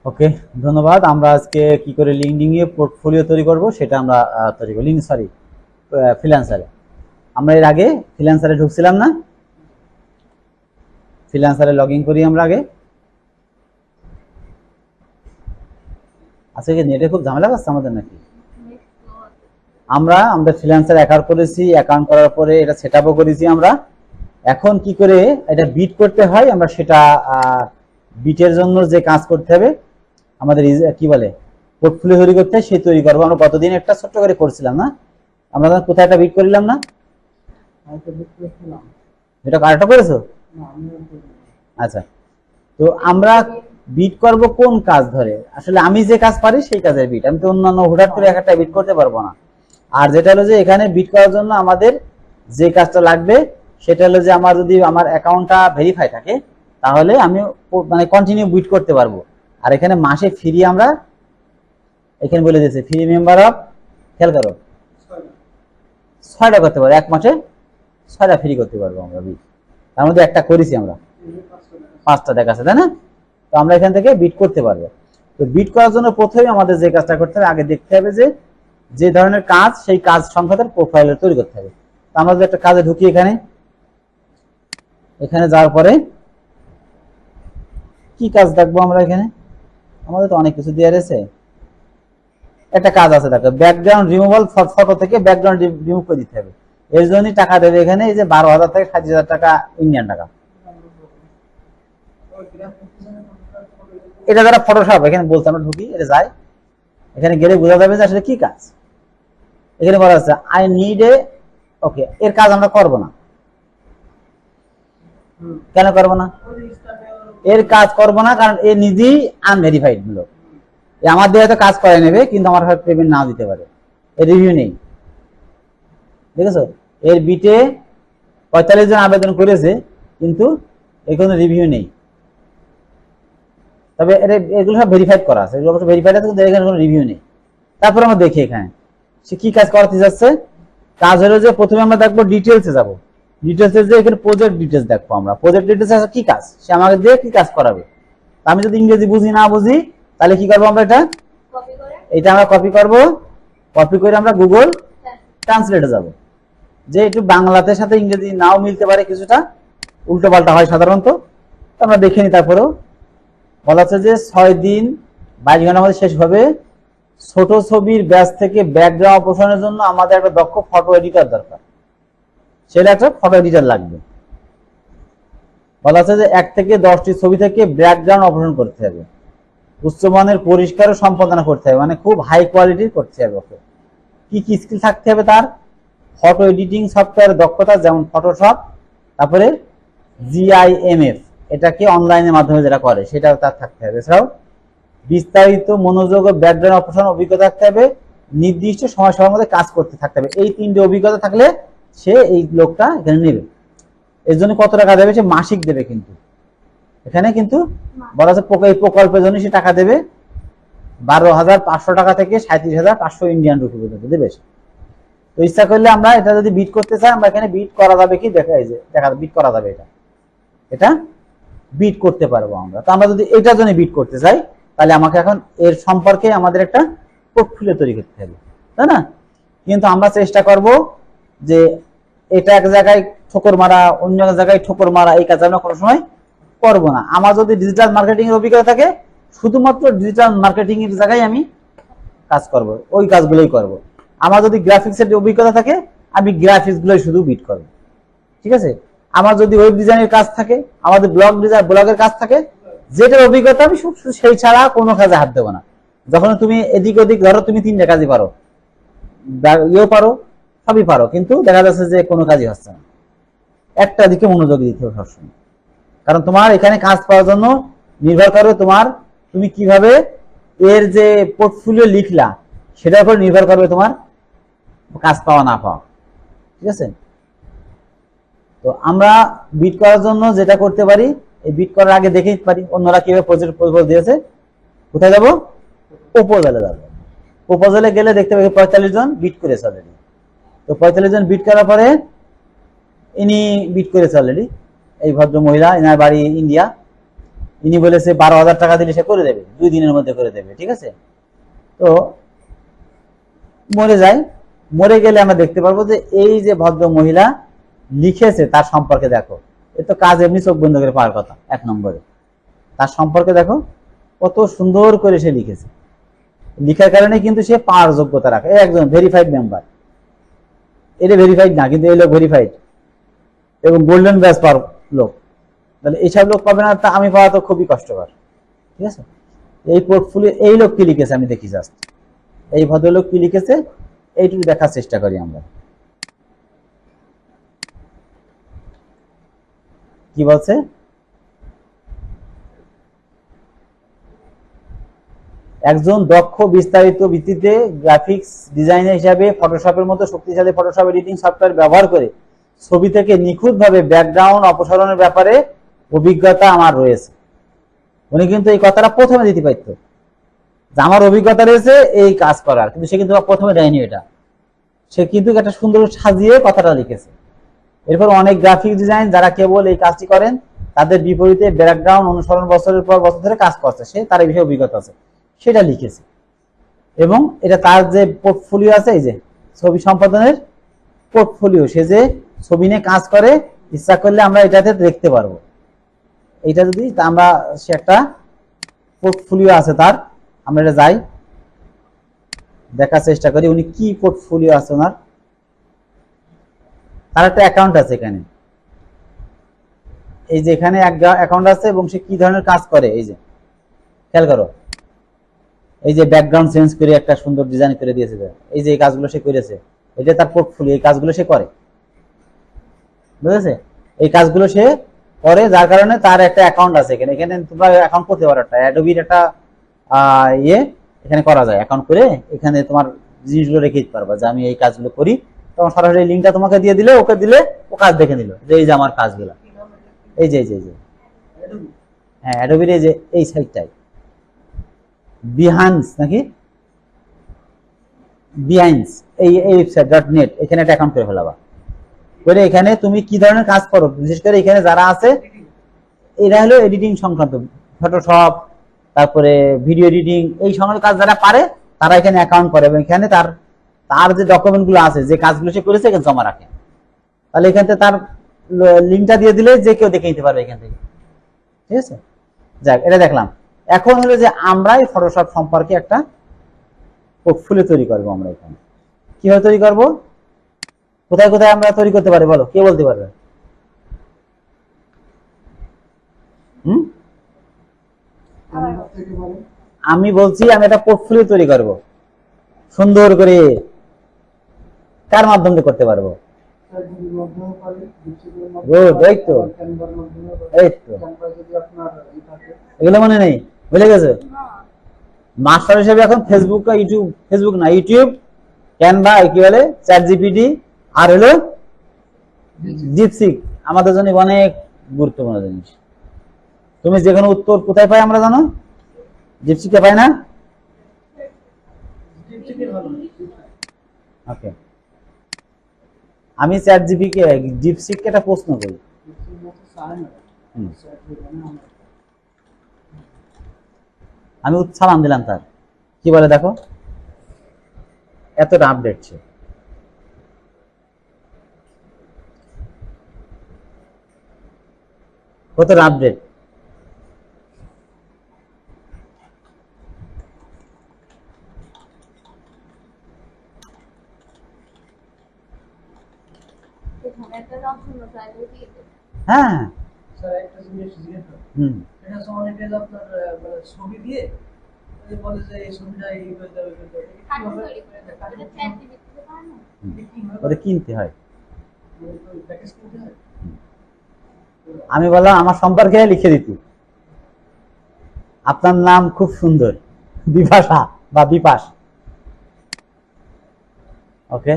ওকে, ধন্যবাদ। আমরা আজকে কি করে লিঙ্কডিন এ পোর্টফোলিও তৈরি করব সেটা আমরা তৈরি করি। ফ্রিল্যান্সারে। আমরা এর আগে ফ্রিল্যান্সারে ঢুকছিলাম না? ফ্রিল্যান্সারে লগ ইন করি আমরা আগে। আজকে নেটে খুব ঝামেলা করছে আমাদের নাকি? আমরা আমাদের ফ্রিল্যান্সার অ্যাকাউন্ট করেছি, অ্যাকাউন্ট করার পরে এটা সেটআপও করেছি আমরা। এখন কি করে এটা বিট করতে হয় আমরা সেটা বিটের জন্য যে কাজ করতে হবে আমাদের কি বলে পোর্টফোলিও তৈরি করতে হয়, সেই তৈরি করবো। আমরা গতদিন একটা ছোট্ট করে করছিলাম না? আমরা কোথায় একটা বিট করলাম না? এটা কারেক্ট করেছো? আচ্ছা, তো আমরা বিট করব কোন কাজ ধরে? আসলে আমি যে কাজ পারি সেই কাজের বিট। আমি তো অন্যান্য হুটহাট করে একটা বিট করতে পারবো না। আর যেটা হলো যে এখানে বিট করার জন্য আমাদের যে কাজটা লাগবে সেটা হলো যে আমার যদি আমার অ্যাকাউন্টটা ভেরিফাই থাকে তাহলে আমি মানে কন্টিনিউ বিট করতে পারবো। আর এখানে মাসে ফ্রি আমরা এখানে বলে দিয়েছে ফ্রি মেম্বার অফ, খেয়াল করো, 6টা করতে পারবো। এক মাসে 6টা ফ্রি করতে পারবো আমরা বিট। তার মধ্যে একটা করেছি আমরা, 5টা দেখাচ্ছে, তাই না? তো আমরা এখান থেকে বিট করতে পারবো। তো বিট করার জন্য প্রথমে আমাদের যে কাজটা করতে হবে, আগে দেখতে হবে যে ধরনের কাজ সেই কাজ সংখ্যাটার প্রোফাইল তৈরি করতে হবে। তো আমরা যদি একটা কাজে ঢুকি এখানে যাওয়ার পরে কি কাজ দেখবো আমরা? এখানে আমাদের তো অনেক কিছু দেওয়া রয়েছে। একটা কাজ আছে, দেখো, ব্যাকগ্রাউন্ড রিমুভাল, ফটো থেকে ব্যাকগ্রাউন্ড রিমুভ করে দিতে হবে। এর জন্যই টাকা দেবে এখানে, এই যে 12,000 থেকে 27,000 টাকা ইন্ডিয়ান টাকা। এটা যারা ফটোশপ এখানে বলতে আমরা ঢুকি, এটা যাই, এখানে গেলে বোঝা যাবে যে আসলে কি কাজ। এখানে বলা আছে আই নিড এ, ওকে, এর কাজ আমরা করব না। কেন করব না? এর কাজ করব না কারণ এ নিজেই আনভেরিফাইড লোক। আমার দিয়ে হয়তো কাজ করে নেবে কিন্তু আমার হয়তো পেমেন্ট নাও দিতে পারে। এর রিভিউ নেই, দেখেছো? এর বিটে 45 জন আবেদন করেছে কিন্তু এর কোনো রিভিউ নেই। তবে এগুলো সব ভেরিফাইড করা আছে, এগুলো অবশ্য ভেরিফাইড আছে কিন্তু এখানে কোনো রিভিউ নেই। তারপর আমরা দেখি এখানে সে কি কাজ করাতে যাচ্ছে। কাজ হলো যে প্রথমে আমরা দেখবো ডিটেলসে যাব। ডিটেলসে যে এখানে প্রজেক্ট ডিটেলস দেখবো আমরা। প্রজেক্ট ডিটেলস আছে কি কাজ, সে আমাকে দিয়ে কি কাজ করাবে। আমি যদি ইংরেজি বুঝি না বুঝি তাহলে কি করবো আমরা? এটা আমরা কপি করব। কপি করে আমরা গুগল ট্রান্সলেটে যাব। যে একটু বাংলাতে সাথে ইংরেজি নাও মিলতে পারে, কিছুটা উল্টো পাল্টা হয় সাধারণত, আমরা দেখে নিই। তারপরেও বলা হচ্ছে যে 6 দিন 22 ঘন্টার মধ্যে শেষ হবে। ছোট ছবির ব্যাস থেকে ব্যাকগ্রাউন্ড অপসারণের জন্য আমাদের একটা দক্ষ ফটো এডিটর দরকার। সেটা একটা ফটো এডিটর লাগবে। বলা হচ্ছে যে 1 থেকে 10টি ছবি থেকে ব্যাকগ্রাউন্ড অপসারণ করতে হবে। উচ্চমানের পরিষ্কার সম্পাদনা করতে হবে, মানে খুব হাই কোয়ালিটির করতে হবে। ওকে, কি কি স্কিল থাকতে হবে তার? ফটো এডিটিং সফটওয়্যার দক্ষতা, যেমন ফটোশপ, তারপরে GIMF, এটাকে অনলাইনের মাধ্যমে যেটা করে সেটাও তার থাকতে হবে। এছাড়াও বিস্তারিত মনোযোগ ও ব্যাকগ্রাউন্ড অপসারণ অভিজ্ঞতা থাকতে হবে। নির্দিষ্ট সময়ের মধ্যে কাজ করতে থাকতে হবে। এই 3টে অভিজ্ঞতা থাকলে সে এই লোকটা এখানে নেবে। এর জন্য কত টাকা দেবে? সে মাসিক দেবে। কিন্তু এখানে কিন্তু বলা আছে এই প্রকল্পের জন্য সে টাকা দেবে 12,500 টাকা থেকে 37,500 ইন্ডিয়ান রুপি পর্যন্ত দেবে। তো ইচ্ছা করলে আমরা এটা যদি বিট করতে চাই, আমরা এখানে বিট করা যাবে কি দেখা বিট করা যাবে। এটা বিট করতে পারবো আমরা। তো আমরা যদি এটার জন্য বিট করতে চাই তাহলে আমাকে এখন এর সম্পর্কে আমাদের একটা পোর্টফোলিও তৈরি করতে হবে, তাই না? কিন্তু আমরা চেষ্টা করব যে এটা এক জায়গায় ঠোকর মারা, অন্য এক জায়গায় ঠোকর মারা, এই কাজ আমরা কোনো সময় করবো না। আমার যদি ডিজিটাল মার্কেটিং এর অভিজ্ঞতা থাকে, শুধুমাত্র ডিজিটাল মার্কেটিং এর জায়গায় আমি কাজ করব, ওই কাজগুলোই করব। আমার যদি গ্রাফিক্স এর অভিজ্ঞতা থাকে, আমি গ্রাফিক্স গুলোই শুধু বিট করব। ঠিক আছে? আমার যদি ওয়েব ডিজাইনের কাজ থাকে, আমাদের ব্লগের কাজ থাকে, যেটার অভিজ্ঞতা আমি সেই ছাড়া কোনো কাজে হাত দেবো না। যখন তুমি এদিক ওদিক, ধরো তুমি 3টে কাজই পারো, ইয়েও পারো, সবই পারো, কিন্তু দেখা যাচ্ছে যে কোনো কাজই হচ্ছে না, একটা দিকে মনোযোগ দিতে হবে সবসময়। কারণ তোমার এখানে কাজ পাওয়ার জন্য নির্ভর করবে তুমি কিভাবে এর যে পোর্টফোলিও লিখলা সেটার উপর নির্ভর করবে তোমার কাজ পাওয়া না পাওয়া। ঠিক আছে? তো আমরা বিট করার জন্য যেটা করতে পারি, এই বিট করার আগে দেখেই পারি অন্যরা কিভাবে প্রপোজাল দিয়েছে। কোথায় যাবো? প্রপোজালে যাবো। প্রপোজালে গেলে দেখতে পাবি 45 জন বিট করেছে অলরেডি। তো 45 জন বিট করার পরে ইনি বিট করেছে অলরেডি। এই ভদ্র মহিলা, এনার বাড়ি ইনি বলেছে 12,000 টাকা দিলে সে করে দেবে, 2 দিনের মধ্যে করে দেবে, ঠিক আছে। তো মরে যায়, মরে গেলে আমরা দেখতে পারবো যে এই যে ভদ্র মহিলা লিখেছে তার সম্পর্কে দেখো, এ তো কাজ এমনি চোখ বন্ধ করে পাওয়ার কথা। 1 নম্বরে তার সম্পর্কে দেখো কত সুন্দর করে সে লিখেছে, লিখার কারণে কিন্তু সে পাওয়ার যোগ্যতা রাখে, একজন ভেরিফাইড মেম্বার। এটা ভেরিফাইড না, কিন্তু এই লোক ভেরিফাইড এবং গোল্ডেন ব্যাচ পাওয়ার লোক। তাহলে এইসব লোক পাবে না, তা আমি পাওয়া তো খুবই কষ্টকর, ঠিক আছে। এই পোর্টফোলিও এই লোক কি লিখেছে আমি দেখি, জাস্ট এই ভদ্রলোক কি লিখেছে এইটুকু দেখার চেষ্টা করি আমরা। কি বলছে, একজন দক্ষ বিস্তারিত ভিত্তিতে গ্রাফিক্স ডিজাইনার হিসাবে ফটোশপের মতো শক্তিশালী ফটোশপ এডিটিং সফটওয়্যার ব্যবহার করে ছবি থেকে নিখুঁতভাবে ব্যাকগ্রাউন্ড অপসারণের ব্যাপারে অভিজ্ঞতা আমার রয়েছে। উনি কিন্তু এই কথাটা প্রথমে দিতে পারতো যে আমার অভিজ্ঞতা রয়েছে এই কাজ করার, কিন্তু সে কিন্তু প্রথমে দেয়নি এটা, সে কিন্তু একটা সুন্দর সাজিয়ে কথাটা লিখেছে। এরপর অনেক গ্রাফিক ডিজাইন যারা কেবল এই কাজটি করেন তাদের বিপরীতে ব্যাকগ্রাউন্ড অনুসরণ বছরের পর বছর ধরে কাজ করছে, সে তার এই বিষয়ে অভিজ্ঞতা আছে, সেটা লিখেছে। এবং এটা তার যে পোর্টফোলিও আছে, এই যে ছবি সম্পাদনের পোর্টফোলিও, সে যে ছবি নিয়ে কাজ করে, ইচ্ছা করলে আমরা এটাতে দেখতে পারবো। এইটা যদি আমরা, সে একটা পোর্টফোলিও আছে তার, আমরা এটা যাই দেখার চেষ্টা করি উনি কি পোর্টফোলিও আছে ওনার। তার একটা অ্যাকাউন্ট আছে এখানে, এই যে এখানে একটা অ্যাকাউন্ট আছে এবং সে কি ধরনের কাজ করে, এই যে খেয়াল করো, এই যে ব্যাকগ্রাউন্ড চেঞ্জ করে একটা সুন্দর ডিজাইন করে দিয়েছে, এই যে এই কাজগুলো সে করেছে, এটা তার পোর্টফোলিও, এই কাজগুলো সে করে, বুঝেছে, এই কাজগুলো সে করে, যার কারণে তার একটা অ্যাকাউন্ট আছে এখানে। এখানে তোমরা অ্যাকাউন্ট করতে পারো, একটা অ্যাডোবির একটা ইয়ে এখানে করা যায়, অ্যাকাউন্ট করে এখানে তোমার জিনিসগুলো রেখে দিতে পারবা যে আমি এই কাজগুলো করি, তখন সরাসরি লিঙ্কটা তোমাকে দিয়ে দিলে, ওকে দিলে ও কাজ দেখে নিল যে এই যে আমার কাজগুলো, এই যে হ্যাঁ অ্যাডোবির এই যে এই সাইটটাই বিহান্স নাকি বিহাইন্স, এই ওয়েবসাইট.net, এখানে একটা অ্যাকাউন্ট করে ফেলাবা, করে এখানে তুমি কি ধরনের কাজ করো, বিশেষ করে এখানে যারা আছে এরা হলো এডিটিং সংক্রান্ত, ফটোশপ, তারপরে ভিডিও এডিটিং, এই সমস্ত কাজ যারা পারে তারা এখানে অ্যাকাউন্ট করে এবং এখানে তার তার যে ডকুমেন্ট গুলো আছে, যে কাজগুলো সে করেছে এখানে জমা রাখে। তাহলে এখান থেকে তার লিঙ্কটা দিয়ে দিলে যে কেউ দেখে নিতে পারবে এখান থেকে, ঠিক আছে। যাক, এটা দেখলাম। এখন হলো যে আমরা এই ফটোশপ সম্পর্কে একটা পোর্টফোলিও তৈরি করবো। আমরা এখানে কিভাবে তৈরি করব, কোথায় কোথায় আমরা তৈরি করতে পারি বলো, কে বলতে পারবে? আমি বলছি আমি একটা পোর্টফোলিও তৈরি করব সুন্দর করে, কার মাধ্যমে করতে পারবো? এগুলো মনে নেই, ভুলে গেছে? মাস্টার হিসেবে এখন ফেসবুক ইউটিউব, ফেসবুক না ইউটিউব, ক্যানভা, কি বলে চ্যাটজিপিটি, আর হলো ডিপসিক, আমাদের জন্য অনেক গুরুত্বপূর্ণ জিনিস। তুমি যে কোনো উত্তর কোথায় পাই আমরা জানো? ডিপসিকে পাই না? ওকে, আমি চ্যাটজিপিটি ডিপসিককে একটা প্রশ্ন করি, আমি সালাম দিলাম, তার কি বলে দেখো, এতটা আপডেট ছিল। কতটা আপডেট? হ্যাঁ ছবি দিয়ে বলে যে এই ছবিটা কিনতে হয়। আমি বললাম আমার সম্পর্কে লিখে দিতি, আপনার নাম খুব সুন্দর, বিপাশা বা বিপাশ, ওকে।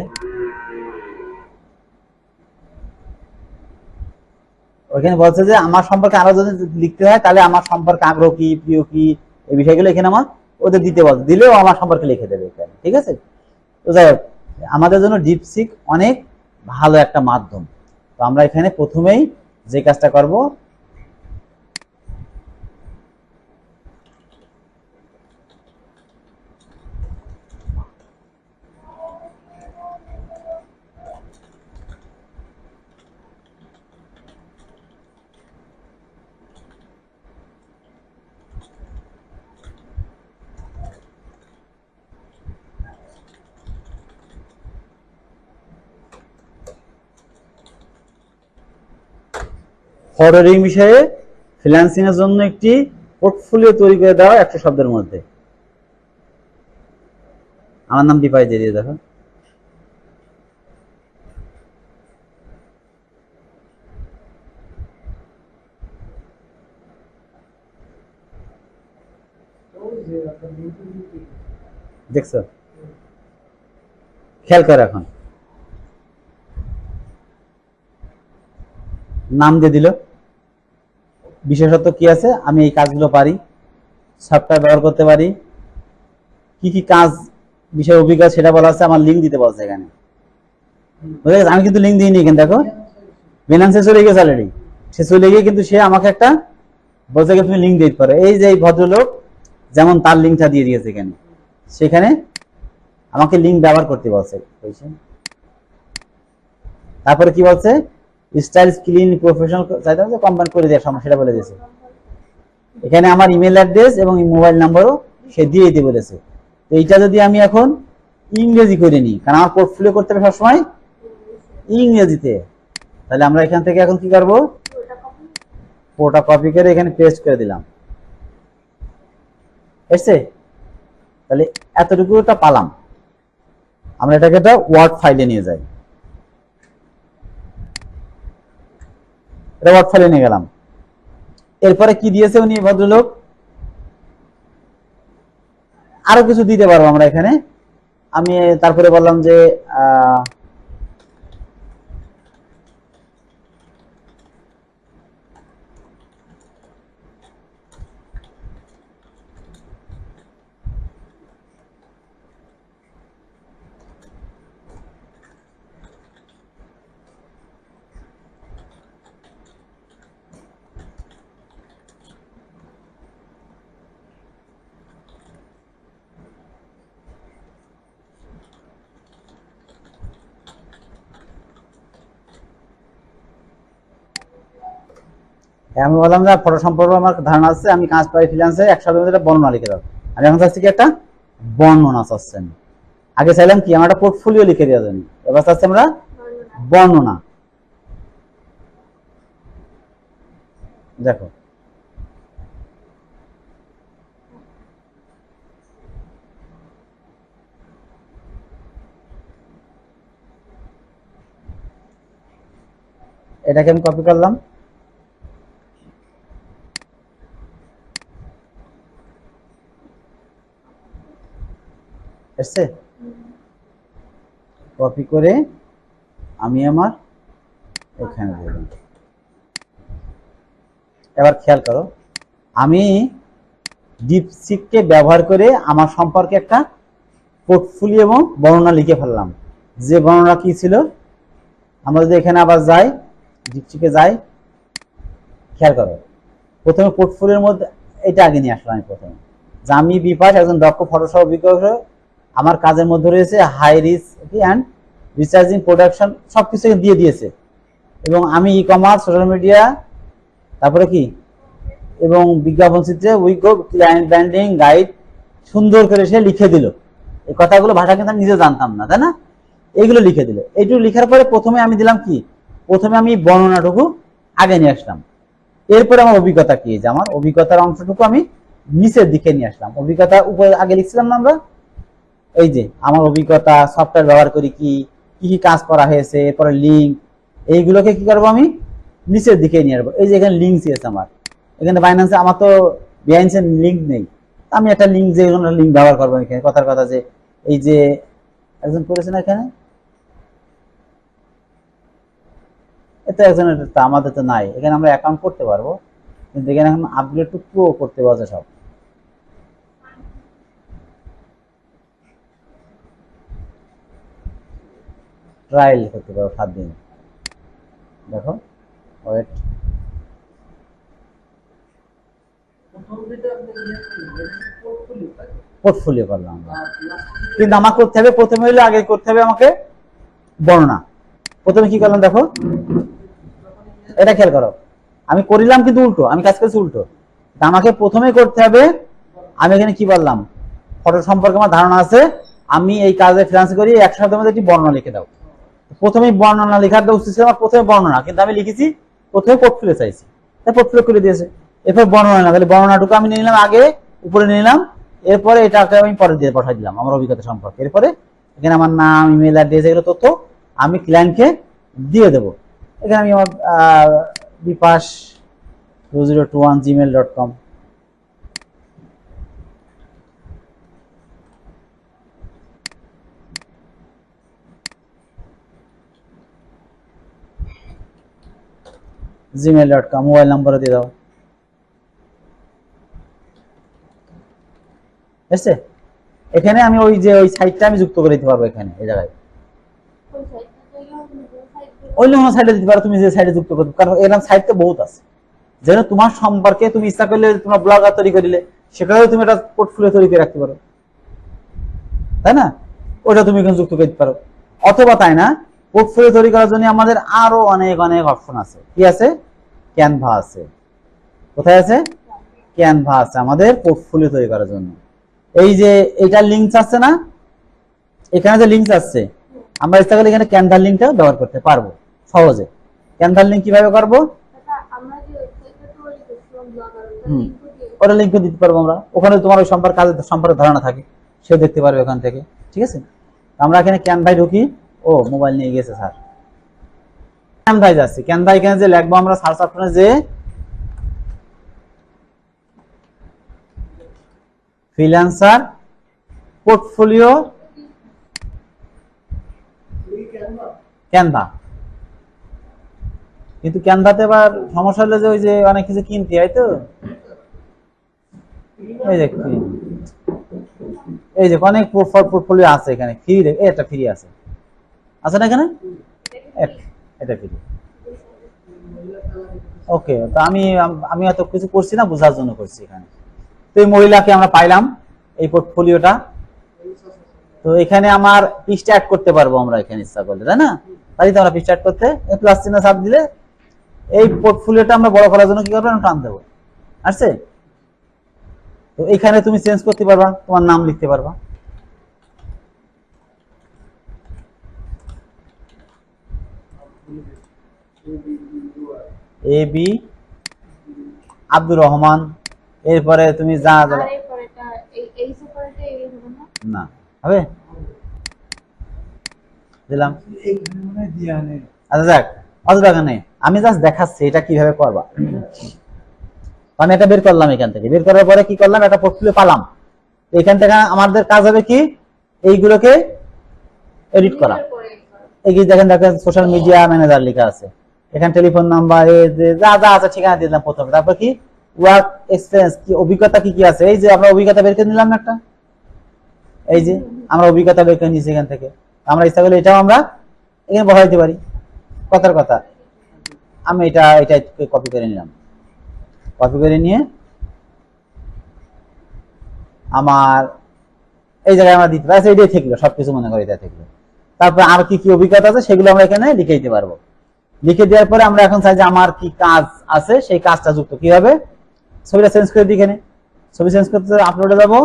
ওইখানে বলছে যে আমার সম্পর্কে আরো যদি লিখতে হয় তাহলে আমার সম্পর্কে আগ্রহ কি, প্রিয় কি, এই বিষয়গুলো এখানে আমার ওদের দিতে বলছে, দিলেও আমার সম্পর্কে লিখে দেবে এখানে, ঠিক আছে। তো যাই হোক, আমাদের জন্য ডিপসিক অনেক ভালো একটা মাধ্যম। তো আমরা এখানে প্রথমেই যে কাজটা করব, ফরওয়ার্ডিং বিষয়ে ফ্রিল্যান্সিং এর জন্য একটি পোর্টফোলিও তৈরি করে দেওয়া 100 শব্দের মধ্যে। আমার নাম দীপাই দিয়ে দেখো। দেখছো, খেয়াল করে এখন নাম দিয়ে দিল, বিশেষত কি আছে, আমি এই কাজগুলো পারি, সফটওয়্যার ব্যবহার করতে পারি, কি কি কাজ বিষয়ে অভিজ্ঞতা সেটা বলা আছে, আমার লিঙ্ক দিতে বলছে এখানে। বুঝা গেছে? আমি কিন্তু লিঙ্ক দিইনি এখানে, দেখো বেনান্সে চলে গেছে অলরেডি, সে চলে গিয়ে কিন্তু সে আমাকে একটা বলছে তুমি লিঙ্ক দিতে পারো। এই যে এই ভদ্রলোক যেমন তার লিঙ্কটা দিয়ে দিয়েছে এখানে, সেখানে আমাকে লিঙ্ক ব্যবহার করতে বলছে। তারপরে কি বলছে, স্টাইল ক্লিন প্রফেশনাল চাইতে কম্বাইন করে দেওয়ার সময় সেটা বলে দিয়েছে। এখানে আমার ইমেল অ্যাড্রেস এবং মোবাইল নাম্বারও সে দিয়ে দিতে বলেছে। তো এইটা যদি আমি এখন ইংরেজি করে নিই, কারণ আমার পোর্টফোলিও করতে হবে সবসময় ইংরেজিতে, তাহলে আমরা এখান থেকে এখন কি করবো, পুরোটা কপি করে এখানে পেস্ট করে দিলাম, এসছে? তাহলে এতটুকুটা পালাম, আমরা এটাকে একটা ওয়ার্ড ফাইলে নিয়ে যাই, এটা ওয়ার্ড ফাইলে নিয়ে গেলাম। এরপরে কি দিয়েছে উনি ভদ্রলোক, আরো কিছু দিতে পারবো আমরা এখানে। আমি তারপরে বললাম যে আমি বললাম যে ফটো সম্পর্কে আমার ধারণা আছে, আমি কাজ পাই ফ্রিল্যান্সে, 1 শব্দের মধ্যে একটা বর্ণনা লিখে দাও। আমি এখন চাচ্ছি কি একটা বর্ণনা চাচ্ছেন, আগে চাইলাম কি আমার একটা পোর্টফোলিও লিখে দেওয়ার জন্য, এবার চাচ্ছি আমরা বর্ণনা। দেখো এটাকে আমি কপি করলাম, এসছে? কপি করে আমি আমার এখানে দিলাম। এবার খেয়াল করো, আমি ডিপসিককে ব্যবহার করে আমার সম্পর্কে একটা পোর্টফোলিও এবং বর্ণনা লিখে ফেললাম। যে বর্ণনা কি ছিল, আমরা যদি এখানে আবার যাই, ডিপসিকে যাই, খেয়াল করো প্রথমে পোর্টফোলিওর মধ্যে এটা আগে নিয়ে আসলাম। আমি প্রথমে যে আমি বিপাশ একজন দক্ষ ফটোশপ অভিজ্ঞ, আমার কাজের মধ্যে রয়েছে high risk and researching production, সবকিছু দিয়ে দিয়েছে। এবং আমি ই কমার্স, সোশ্যাল মিডিয়া, তারপরে কি এবং বিজ্ঞাপন চিত্রে উইগো ক্লায়েন্ট ব্র্যান্ডিং গাইড সুন্দর করে সে লিখে দিল। এই কথাগুলো ভাষা কিন্তু আমি নিজে জানতাম না, তাই না? এইগুলো লিখে দিল। এইটুকু লিখার পরে প্রথমে আমি দিলাম কি, প্রথমে আমি বর্ণনাটুকু আগে নিয়ে আসলাম। এরপরে আমার অভিজ্ঞতা কি, যে আমার অভিজ্ঞতার অংশটুকু আমি নিচের দিকে নিয়ে আসলাম। অভিজ্ঞতা উপরে আগে লিখছিলাম না আমরা, এই যে আমার অভিজ্ঞতা, সফটওয়্যার ব্যবহার করি, কি কি কাজ করা হয়েছে, এরপরে লিঙ্ক, এইগুলোকে কি করবো আমি নিচের দিকে নিয়ে আসবো। এই যে এখানে লিঙ্ক আছে আমার, এখানে বাইন্যান্সে আমার তো বিহাইন্সের লিঙ্ক নেই, আমি একটা লিঙ্ক, যে কোনো লিঙ্ক ব্যবহার করবো এখানে। কথার কথা যে এই যে একজন করেছে না এখানে, এটা একজনের, আমাদের তো নাই এখানে, আমরা অ্যাকাউন্ট করতে পারবো কিন্তু এখানে এখন আপগ্রেড টু প্রো করতে পারছে সব। ট্রায়াল করতে পারো 7 দিন। দেখো ওয়েট, পোর্টফোলিও করলাম আমরা, কিন্তু আমার করতে হবে প্রথমে হলো আগে করতে হবে আমাকে বর্ণনা। প্রথমে কি করলাম দেখো, এটা খেয়াল করো, আমি করিলাম কিন্তু উল্টো, আমি কাজ করছি উল্টো। আমাকে প্রথমে করতে হবে, আমি এখানে কি বললাম, ফটো সম্পর্কে আমার ধারণা আছে, আমি এই কাজে ফ্রিল্যান্স করি, 1 শব্দের মধ্যে একটি বর্ণনা লিখে দাও। প্রথমে বর্ণনা লেখার উচিত ছিল আমার, প্রথমে বর্ণনা, কিন্তু আমি লিখেছি প্রথমে পোর্টফোলিও চাইছি, তাই পোর্টফোলিও করে দিয়েছে। এরপর বর্ণনা না, তাহলে বর্ণনাটুকু আমি নিয়ে নিলাম আগে, উপরে নিয়ে নিলাম, এরপরে এটাকে আমি পরে দিয়ে পাঠাই দিলাম আমার অভিজ্ঞতা সম্পর্কে। এরপরে এখানে আমার নাম, ইমেল অ্যাড্রেস, এগুলো তথ্য আমি ক্লায়েন্টকে দিয়ে দেবো। এখানে আমি আমার bipash2021gmail.com, gmail.com মোবাইল নম্বরও দিয়ে দাও। এসছে? এখানে আমি ওই যে ওই সাইটটা আমি যুক্ত করে দিতে পারবো এখানে এই জায়গায়। অন্য কোনো সাইটে দিতে পারো তুমি যে সাইটে যুক্ত করবে, কারণ এরকম সাইট তো বহুত আছে। যেন তোমার সম্পর্কে তুমি ইচ্ছা করলে তোমার ব্লগার তৈরি করিলে সেখানেও তুমি একটা পোর্টফোলিও তৈরি করে রাখতে পারো, তাই না? ওটা তুমি এখানে যুক্ত করে দিতে পারো। অথবা তাই না, পোর্টফোলিও তৈরি করার জন্য আমাদের আরো অনেক অনেক অপশন আছে। কি আছে? ক্যানভা আছে। কোথায় আছে? ক্যানভা আছে আমাদের পোর্টফোলিও তৈরি করার জন্য। এই যে এটা লিঙ্কস আছে না, এখানে যে লিঙ্কস আছে, আমরা ইচ্ছা করলে এখানে ক্যানভার লিঙ্কটা ব্যবহার করতে পারবো সহজে। ক্যানভার লিঙ্ক কিভাবে করবো? ওটা লিঙ্ক দিতে পারবো আমরা, ওখানে তোমার ওই সম্পর্কে ধারণা থাকে, সে দেখতে পারবে ওখান থেকে। ঠিক আছে, আমরা এখানে ক্যানভায় ঢুকি। ও মোবাইল নিয়ে গেছে স্যার। ক্যানভায় যাচ্ছি, ক্যানভা এখানে যে লিখবো আমরা সার্চ অপশনে যে ফ্রিল্যান্সার পোর্টফোলিও ক্যানভা। কিন্তু ক্যানভাতে আবার সমস্যা হলো যে ওই যে অনেক কিছু কিনতে হয় তো, এই যে এই যে অনেক পোর্টফোলিও আছে এখানে ফ্রি, এটা ফ্রি আছে, আছে না এখানে? এটা ফ্রি। ওকে, তো আমি এত কিছু করছি না, বোঝার জন্য করছি এখানে। তো এই মহিলাকে আমরা পাইলাম, এই পোর্টফোলিওটা। তো এখানে আমার পৃষ্ঠা অ্যাড করতে পারবো আমরা এখানে ইচ্ছা করলে, তাই না? পারি তো আমরা পৃষ্ঠা অ্যাড করতে। প্লাস চিহ্ন চাপ দিলে এই পোর্টফোলিওটা আমরা বড় করার জন্য কি করবো? টান দেবো। আসছে? তো এখানে তুমি চেঞ্জ করতে পারবা, তোমার নাম লিখতে পারবা। এ বি আব্দুর রহমান, এরপরে তুমি যা না হবে দিলাম। আচ্ছা যাক, অত টাকা নেই, আমি জাস্ট দেখাচ্ছি এটা কিভাবে করবা। আমি এটা বের করলাম, এখান থেকে বের করার পরে কি করলাম, একটা পোর্টফোলিও পালাম। এখান থেকে আমাদের কাজ হবে কি, এইগুলোকে এডিট করা। এই যে দেখেন সোশ্যাল মিডিয়া ম্যানেজার লেখা আছে, এখানে টেলিফোন নাম্বার, যা যা আছে ঠিকানা দিয়ে দিলাম প্রথমে। তারপর কি ওয়ার্ক এক্সপিরিয়েন্স, কি অভিজ্ঞতা কি কি আছে, এই যে আমরা অভিজ্ঞতা বের করে নিলাম একটা, এই যে আমরা অভিজ্ঞতা বের করে নিয়েছি এখান থেকে। আমরা ইচ্ছা করলে এটাও আমরা এখানে বসাইতে পারি। কথার কথা, আমি এটা কপি করে নিলাম, কপি করে নিয়ে আমার এই জায়গায় আমরা দিতে পারি। এটাই থাকলো, সবকিছু মনে করি এটা থাকলো। তারপর আর কি কি অভিজ্ঞতা আছে সেগুলো আমরা এখানে লিখে দিতে পারবো। লিখে দেওয়ার পরে আমরা এখন চাই যে আমার কি কাজ আছে, সেই কাজটা যুক্ত কিভাবে, ছবিটা চেঞ্জ করে দিই। এখানে ছবি চেঞ্জ করতে আপলোডে যাবো,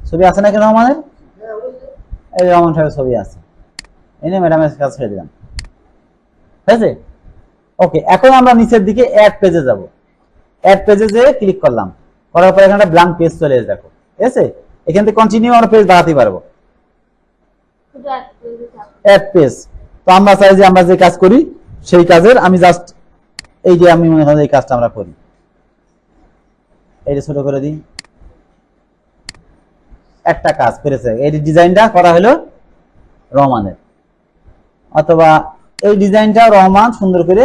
ছবি আছে না কেন আমাদের, এই রহমান সাহেবের ছবি আছে, এনে ম্যাডামের কাজ ছেড়ে দিলাম। ঠিক আছে, ওকে। এখন আমরা নিচের দিকে অ্যাড পেজে যাব, অ্যাড পেজে যে ক্লিক করলাম, করার পর এখানে ব্ল্যাঙ্ক পেজ চলে এসে দেখো। ঠিক আছে, এখান থেকে কন্টিনিউ আমরা পেজ বাড়াতে পারবো। অ্যাড পেজ, তো আমরা চাই যে আমরা যে কাজ করি সেই কাজের আমি জাস্ট এই যে আমি মনে হয় এই কাজটা আমরা করি, এইটা ছোট করে দিই। একটা কাজ করেছে, এই ডিজাইনটা করা হলো রহমানের, অথবা এই ডিজাইনটা রহমান সুন্দর করে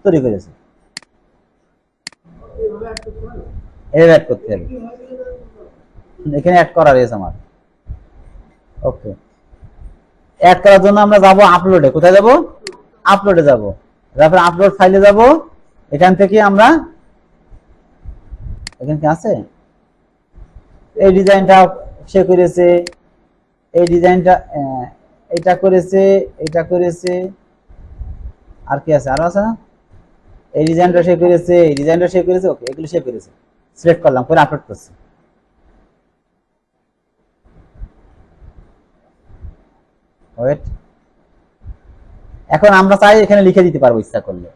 তৈরি করেছে, এর অ্যাড করতে হবে। এখানে অ্যাড করা রয়েছে আমার। ওকে, অ্যাড করার জন্য আমরা যাব আপলোডে। কোথায় যাব? আপলোডে যাব। তারপর আপলোড ফাইলে যাব। এখান থেকে আমরা, এখানে কি আছে, এই ডিজাইনটা সে করেছে, এই ডিজাইনটা এটা করেছে, এটা করেছে, আর কি আছে, আরো আছে না, এই ডিজাইনটা সে করেছে, এই ডিজাইনটা সে করেছে। ওকে, এগুলো সে করেছে, সিলেক্ট করলাম, করে আপলোড করছি। ওয়েট, এখন আমরা চাই এখানে লিখে দিতে পারবো ইচ্ছা করলে।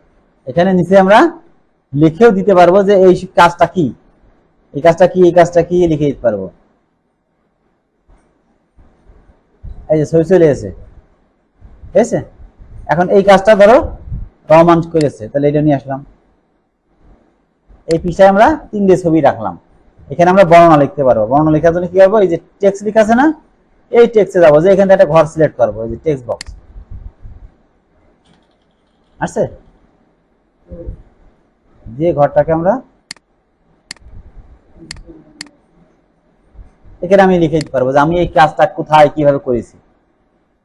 এখানে নিচে আমরা লিখেও দিতে পারবো যে এই কাজটা কি, এই কাজটা কি, এই কাজটা কি লিখে দিতে পারবো। এই যে ছবি চলে এসেছে, ঠিক আছে। এখন এই কাজটা ধরো রহমান করেছে, তাহলে এটা নিয়ে আসলাম। এই পৃষ্ঠায় আমরা 3টে ছবি রাখলাম। এখানে আমরা বর্ণনা লিখতে পারবো। বর্ণনা লেখার জন্য কি করবো, এই যে টেক্সট লেখা আছে না, এই টেক্সটে যাবো, যে এখান থেকে একটা ঘর সিলেক্ট করবো, এই যে টেক্সট বক্স আসছে, যে ঘরটাকে আমরা এখানে আমি লিখে দিতে পারবো যে আমি এই কাজটা কোথায় কিভাবে করেছি।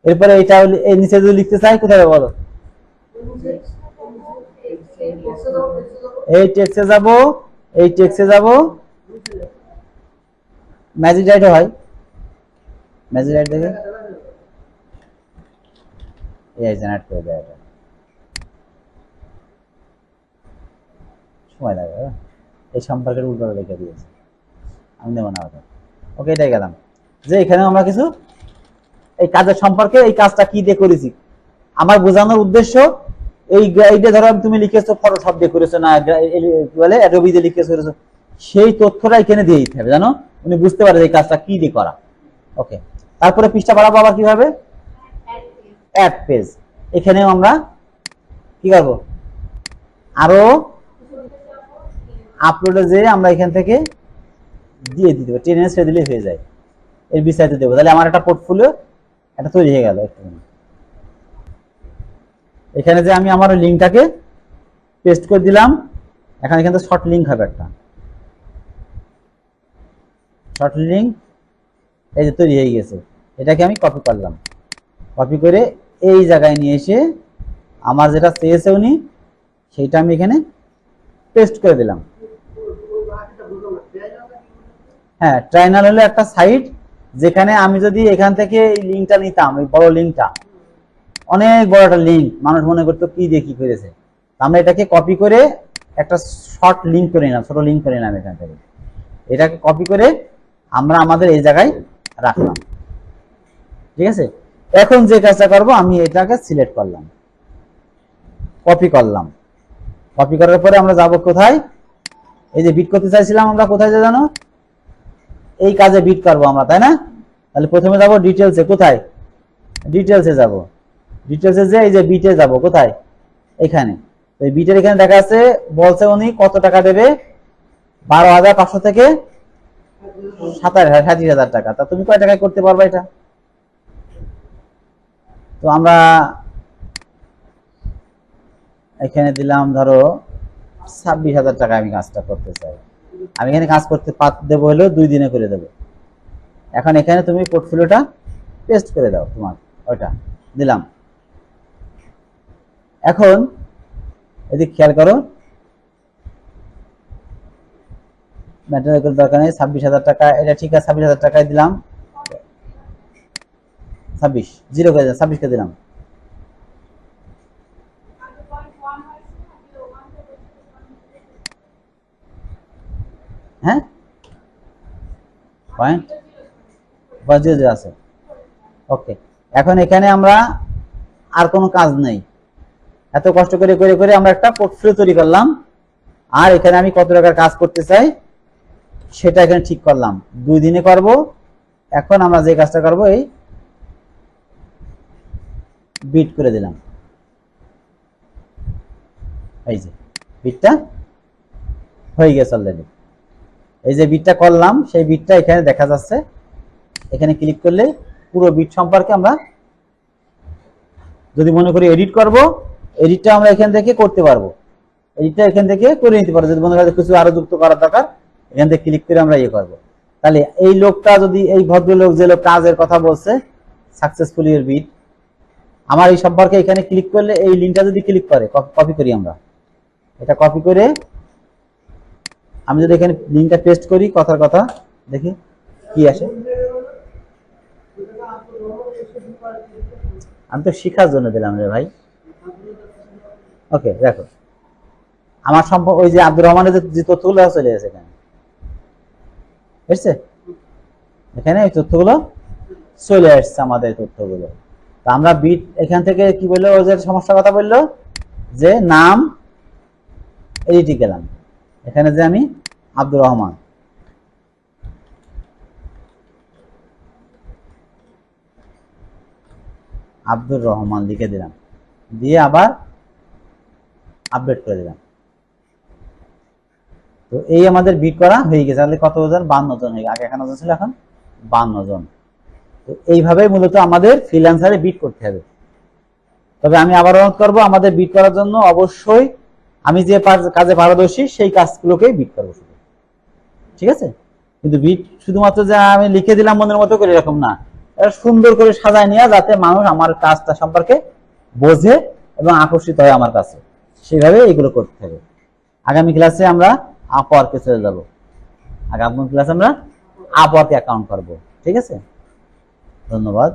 এরপরে এটা এই নিচে যদি লিখতে চাই কোথায় বলো, এই টেক্সটে যাব, এই টেক্সটে যাব, ম্যাজিক রাইটও হয়, ম্যাজিক রাইট দেখে এই জেনারেট করে দেয়, এটা সময় লাগে, এই সম্পর্কের উল্টো লিখে দিয়েছে, আমি দেবো না ওটা। ওকে, এটাই গেলাম যে এখানে আমরা কিছু এই কাজের সম্পর্কে, এই কাজটা কি দিয়ে করেছি আমার বোঝানোর উদ্দেশ্য। এইটা ধরো তুমি লিখেছো ফটোশপ দিয়ে করেছো না কি বলে অ্যাডোবি দিয়ে লিখেছো, সেই তথ্যটা এখানে দিয়ে দিতে হবে, জানো, উনি বুঝতে পারে এই কাজটা কি দিয়ে করা। ওকে, তারপরে পৃষ্ঠা বাড়াবো আবার কিভাবে, অ্যাড পেজ। এখানেও আমরা কি করবো, আরো আপলোডে যে আমরা এখান থেকে দিয়ে দিতে পারি, টেনে ছেড়ে দিলেই হয়ে যায়, এর বিস্তারিত দেবো। তাহলে আমার একটা পোর্টফোলিও এটা তৈরি হয়ে গেল। এখানে যে আমি আমার লিঙ্কটাকে পেস্ট করে দিলাম, এখন এখান থেকে শর্ট লিঙ্ক হবে, একটা শর্ট লিঙ্ক এই যে তৈরি হয়ে গেছে। এটাকে আমি কপি করলাম, কপি করে এই জায়গায় নিয়ে এসে আমার যেটা চেয়েছে উনি সেইটা আমি এখানে পেস্ট করে দিলাম। হ্যাঁ, ট্রাইনাল হলো একটা সাইট যেখানে আমি যদি এখান থেকে এই লিঙ্কটা নিতাম, এই বড় লিঙ্কটা, অনেক বড় একটা লিঙ্ক, মানুষ মনে করতো কি দিয়ে কি করেছে, আমরা এটাকে কপি করে একটা শর্ট লিঙ্ক করে নিলাম, ছোট লিঙ্ক করে নিলাম। এখান থেকে এটাকে কপি করে আমরা আমাদের এই জায়গায় রাখলাম, ঠিক আছে। এখন যে কাজটা করব, আমি এটাকে সিলেক্ট করলাম, কপি করলাম, কপি করার পরে আমরা যাব কোথায়, এই যে বিট করতে চাইছিলাম আমরা, কোথায় যে জানো, এই কাজে বিট করবো আমরা, তাই না। তাহলে প্রথমে যাব ডিটেলসে, কোথায়, ডিটেলসে যাব, ডিটেলসে যে এই যে বিটে যাব, কোথায়, এখানে। এই বিটের এখানে দেখা আছে, বলছে উনি কত টাকা দেবে, 12,500 থেকে 27,000 টাকা। তা তুমি কয় টাকায় করতে পারবে এটা, তো আমরা এখানে দিলাম ধরো 26,000 টাকা আমি কাজটা করতে চাই। আমি এখানে কাজ করতে দেবো হলো 2 দিনে করে দেবো। এখন এখানে তুমি পোর্টফোলিওটা পেস্ট করে দাও, তোমার ওইটা দিলাম। এখন এদিকে খেয়াল করো, ম্যাটেরিয়াল দরকার নেই, 26,000 টাকা, এটা ঠিক আছে, 26,000 টাকায় দিলাম, 26 জিরো করে দিলাম, 26 কে দিলাম। হ্যাঁ, পয়েন্ট বাজে আছে। ওকে, এখন এখানে আমরা আর কোনো কাজ নেই, এত কষ্ট করে করে করে আমরা একটা পোর্টফোলিও তৈরি করলাম। আর এখানে আমি কত টাকার কাজ করতে চাই সেটা এখানে ঠিক করলাম, 2 দিনে করব। এখন আমরা যে কাজটা করব, এই বিট করে দিলাম, এই যে বিটটা হয়ে গেছে অলরেডি। এই যে বিটটা করলাম, সেই বিটটা এখানে দেখা যাচ্ছে। এখানে ক্লিক করলে পুরো বিট সম্পর্কে আমরা যদি মনে করি এডিট করব, এডিটটা আমরা এখান থেকে করতে পারবো, এডিটটা এখান থেকে করে নিতে পারবো। যদি মনে করি কিছু আরো যুক্ত করার দরকার, এখান থেকে ক্লিক করে আমরা ইয়ে করবো। তাহলে এই লোকটা যদি, এই ভদ্রলোক যে লোক কাজের কথা বলছে, সাকসেসফুলি এর বিট, আমার এই সম্পর্কে এখানে ক্লিক করলে এই লিঙ্কটা যদি ক্লিক করে, কপি করি আমরা, এটা কপি করে আমি যদি এখানে লিঙ্কটা পেস্ট করি, কথার কথা দেখি কি আসে। আমি তো শিখার জন্য দিলাম রে ভাই। ওকে, দেখো আমার সম্পর্ক, ওই যে আব্দুর রহমানের যে তথ্যগুলো চলে গেছে এখানে, বুঝছে, এখানে এই তথ্যগুলো চলে আসছে, আমাদের তথ্যগুলো। তা আমরা বিট এখান থেকে কি বললো, ওই যে সমস্যার কথা বললো যে নাম, এডিটে গেলাম, এখানে যে আমি আব্দুর রহমান, আব্দুর রহমান লিখে দিলাম, দিয়ে আবার আপডেট করে দিলাম। তো এই আমাদের বিট করা হয়ে গেছে। তাহলে কতজন? 52 জন হয়ে গেছে। আগে 51 জন ছিল, এখন 52 জন। তো এইভাবে মূলত আমাদের ফ্রিল্যান্সারে বিট করতে হবে। তবে আমি আবার অনুরোধ করবো, আমাদের বিট করার জন্য অবশ্যই আমি যে কাজে পারদর্শী সেই কাজগুলোকেই বিট করবো শুধু, ঠিক আছে? কিন্তু বিট শুধুমাত্র যে আমি লিখে দিলাম মনের মতো করে এরকম না, এটা সুন্দর করে সাজায় নেওয়া, যাতে মানুষ আমার কাজটা সম্পর্কে বোঝে এবং আকর্ষিত হয় আমার কাছে, সেভাবে এগুলো করতে হবে। আগামী ক্লাসে আমরা আপওয়ার্কে চলে যাব, আগামী ক্লাসে আমরা আপওয়ার্কে অ্যাকাউন্ট করব, ঠিক আছে? ধন্যবাদ।